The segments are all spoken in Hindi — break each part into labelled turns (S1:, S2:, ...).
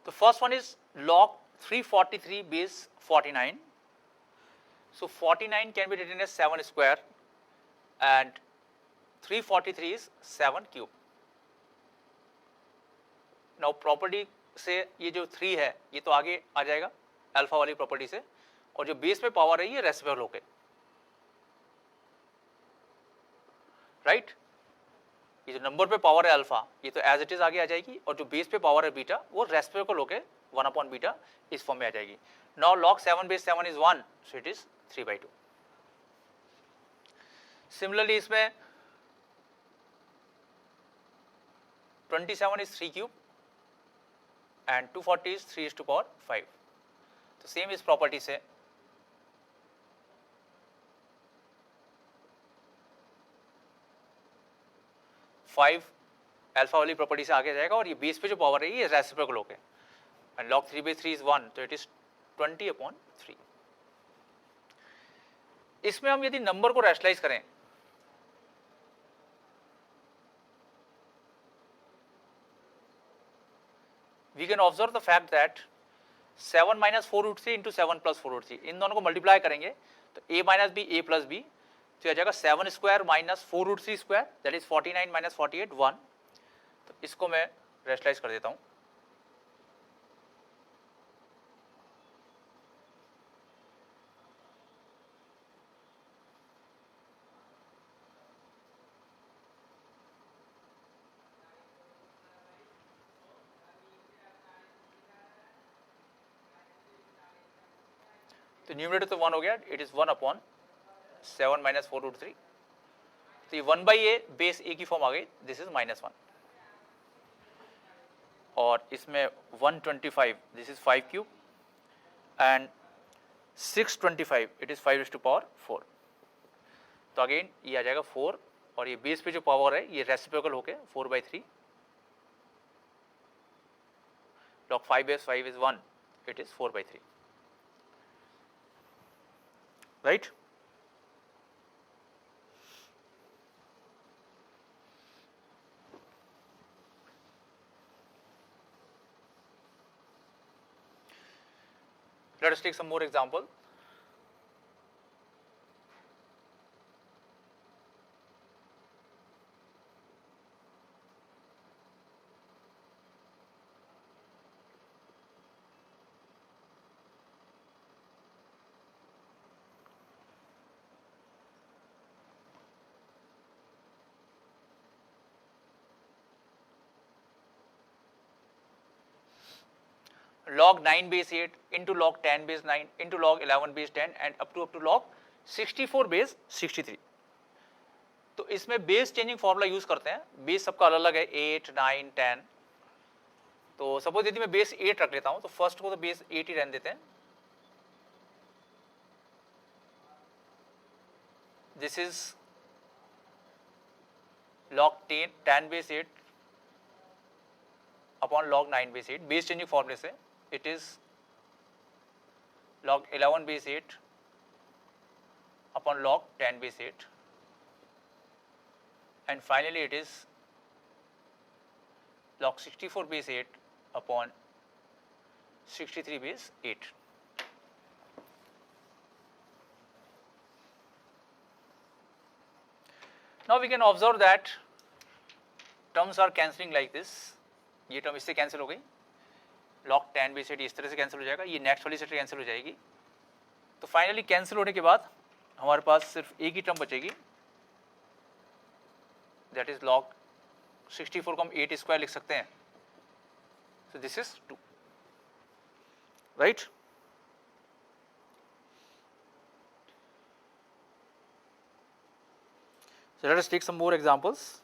S1: The first one is log 343 base 49. So 49 can be written as 7 square and 343 is 7 cube. Now property से ये जो 3 है ये तो आगे आ जाएगा अल्फा वाली प्रॉपर्टी से, और जो बेस पे पावर है ये रेसिप्रोकल होके, राइट। ये जो नंबर पे पावर है अल्फा ये तो एज इट इज आगे आ जाएगी, और जो बेस पे पावर है बीटा वो रेसिप्रोकल होके 1/बीटा इस फॉर्म में आ जाएगी. Now log 7 base 7 is 1, so it is 3/2. Similarly इसमें 27 is 3 cube and 240 is 3⁵. तो सेम इस प्रॉपर्टी से फाइव अल्फा वाली प्रॉपर्टी से आगे जाएगा, और ये बेस पे जो पावर है ये रेसिप्रोकल होके, एंड log 3/3 is 1, तो इट इज 20/3. इसमें हम यदि नंबर को रैशनलाइज करें we can observe the fact that 7 minus 4√3 into 7 plus 4√3 इन दोनों को मल्टीप्लाई करेंगे तो a minus b a plus b, तो आ जाएगा 7 square minus 4√3 square that is 49 minus 48 1. तो इसको मैं रैशनलाइज कर देता हूँ. तो न्यूमरेटर तो 1 हो गया, इट इज 1/7 माइनस 4√3. तो ये 1/a बेस a की फॉर्म आ गई, दिस इज -1. और इसमें 125 this is 5 cube and 625 it is 5⁴. तो अगेन ये आ जाएगा 4, और ये बेस पे जो पावर है ये रेसिप्रोकल होके 4/3. log 5 base 5 is 1, it is 4/3. Right? Let us take some more example. log 9 base 8 into log 10 base 9 into log 11 base 10 and up to log 64 base 63. तो इसमें बेस चेंजिंग फॉर्मूला यूज करते हैं. बेस सबका अलग अलग है 8 9 10. तो सपोज यदि मैं बेस 8 रख लेता हूं तो फर्स्ट को तो बेस 8 ही रहने देते हैं. This is log 10 base 8 upon log 9 base 8. Base changing फॉर्मूले से it is log 11 base 8 upon log 10 base 8, and finally it is log 64 base 8 upon 63 base 8. Now we can observe that terms are cancelling like this. ये टर्म इससे कैंसिल हो गई, log 10 base 8 इस तरह से कैंसिल हो जाएगा, ये नेक्स्ट वाली से कैंसिल हो जाएगी. तो फाइनली कैंसिल होने के बाद हमारे पास सिर्फ एक ही टर्म बचेगी, दैट इज log 64 को हम 8 स्क्वायर लिख सकते हैं. So this is 2, right. So let us take some more examples.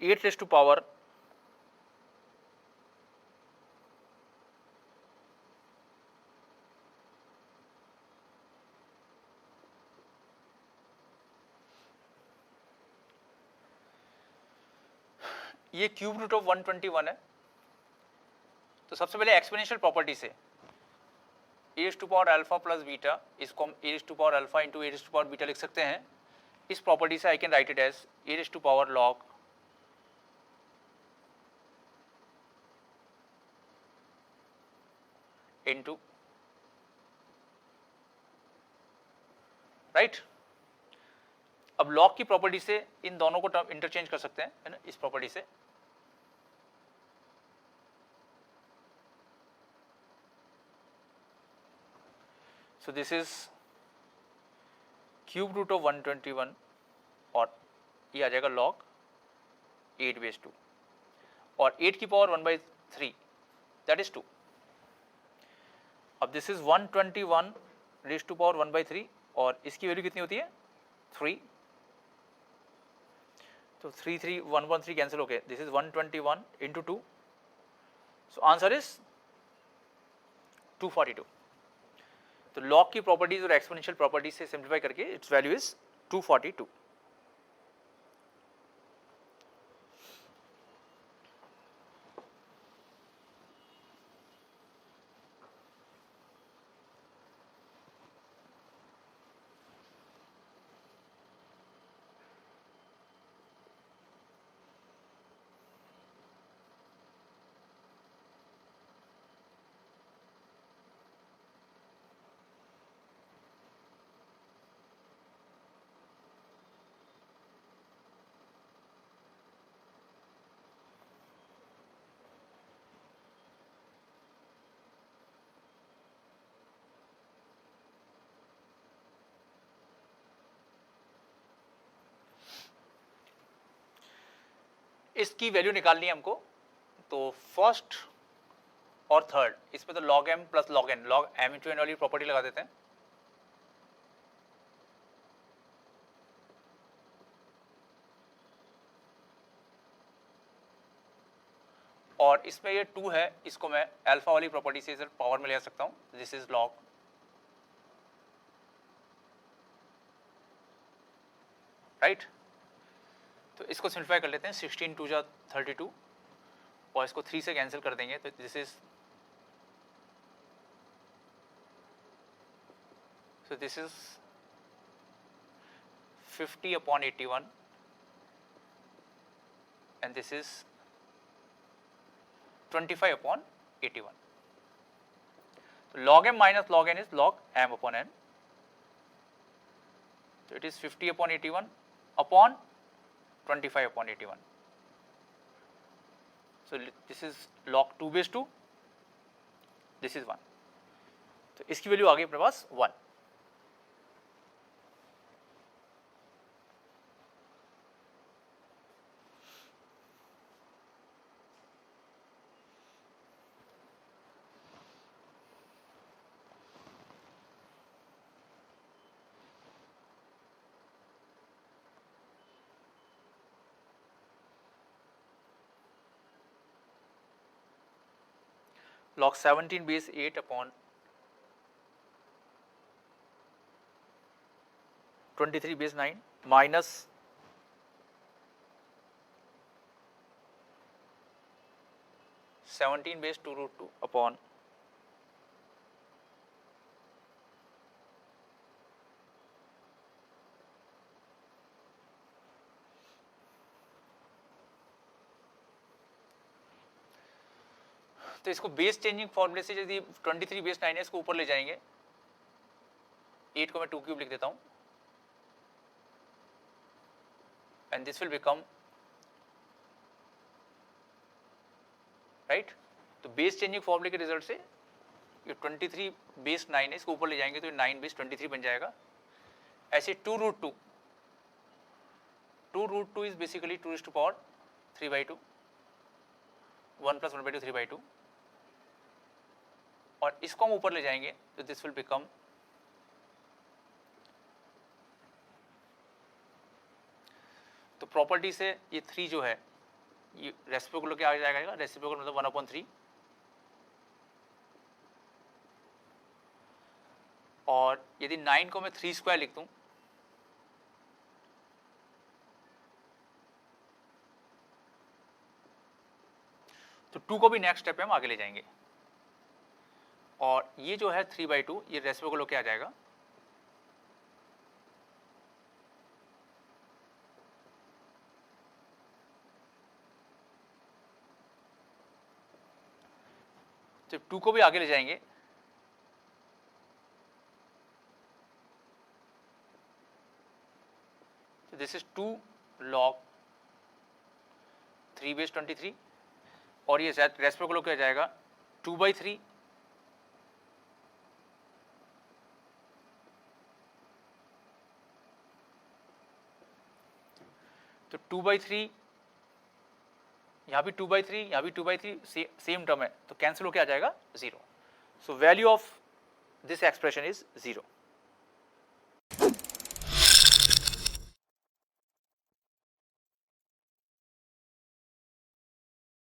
S1: Eight raise to power ये क्यूब रूट ऑफ 121 है। तो सबसे पहले एक्सपोनेंशियल प्रॉपर्टी से a to power alpha plus beta, इसको हम a to power alpha into a to power beta लिख सकते हैं। इस प्रॉपर्टी से I can write it as a to power log into, right. अब लॉग की प्रॉपर्टी से इन दोनों को टर्म इंटरचेंज कर सकते हैं, है ना, इस प्रॉपर्टी से। So this is cube root of 121 और ये आ जाएगा लॉग 8/2 और 8 की पावर 1/3 दैट इज 2। अब this is 121 raise to power 1/3 और इसकी वैल्यू कितनी होती है 3। तो 3 3 113 कैंसिल हो गए। This is 121 into 2, so answer is 242। तो लॉग की प्रॉपर्टीज और एक्सपोनेंशियल प्रॉपर्टीज से सिंप्लीफाई करके इट्स वैल्यू इज 242। इसकी वैल्यू निकालनी है हमको। तो फर्स्ट और थर्ड इसमें तो log m plus log n, log m into n वाली प्रॉपर्टी लगा देते हैं। और इसमें ये 2 है, इसको मैं अल्फा वाली प्रॉपर्टी से इधर पावर में ले आ सकता हूँ। This is log, right. तो इसको सिंप्लीफाई कर लेते हैं। 16 2 जा 32 और इसको 3 से कैंसिल कर देंगे। तो this is, so this is 50/81 and this is 25/81. So log m minus log n is log m upon n. So it is 50/81 upon 25/81. So this is log 2/2, this is 1. तो इसकी वैल्यू आ गई अपने पास 1। log 17 base 8 upon 23 base 9 minus 17 base 2 root 2 upon तो इसको बेस चेंजिंग फॉर्मूले से यदि 23 बेस 9 है इसको ऊपर ले जाएंगे। 8 को मैं 2 क्यूब लिख देता हूं and this will become, right. तो बेस चेंजिंग फॉर्मूले के रिजल्ट से ये 23 बेस 9 है इसको ऊपर ले जाएंगे तो 9 बेस 23 बन जाएगा। ऐसे 2 root 2 is basically 2 to power 3/2, 1 plus 1/2 3/2 और इसको हम ऊपर ले जाएंगे तो दिस विल बिकम तो प्रॉपर्टी से ये 3 जो है ये रेसिप्रोकल के आ जाएगा। रेसिप्रोकल मतलब 1/3 और यदि 9 को मैं 3 स्क्वायर लिख दूं 2 को भी नेक्स्ट स्टेप पे हम आगे ले जाएंगे, और ये जो है 3/2 ये रेसिप्रोकल होके आ जाएगा, तो 2 को भी आगे ले जाएंगे, तो दिस इज 2 log 3/23, और ये रेसिप्रोकल होके आ जाएगा 2/3, तो 2/3, यहाँ भी 2/3, यहाँ भी 2/3, सेम टर्म है, तो कैंसिल होके आ जाएगा 0. So value of this expression is 0.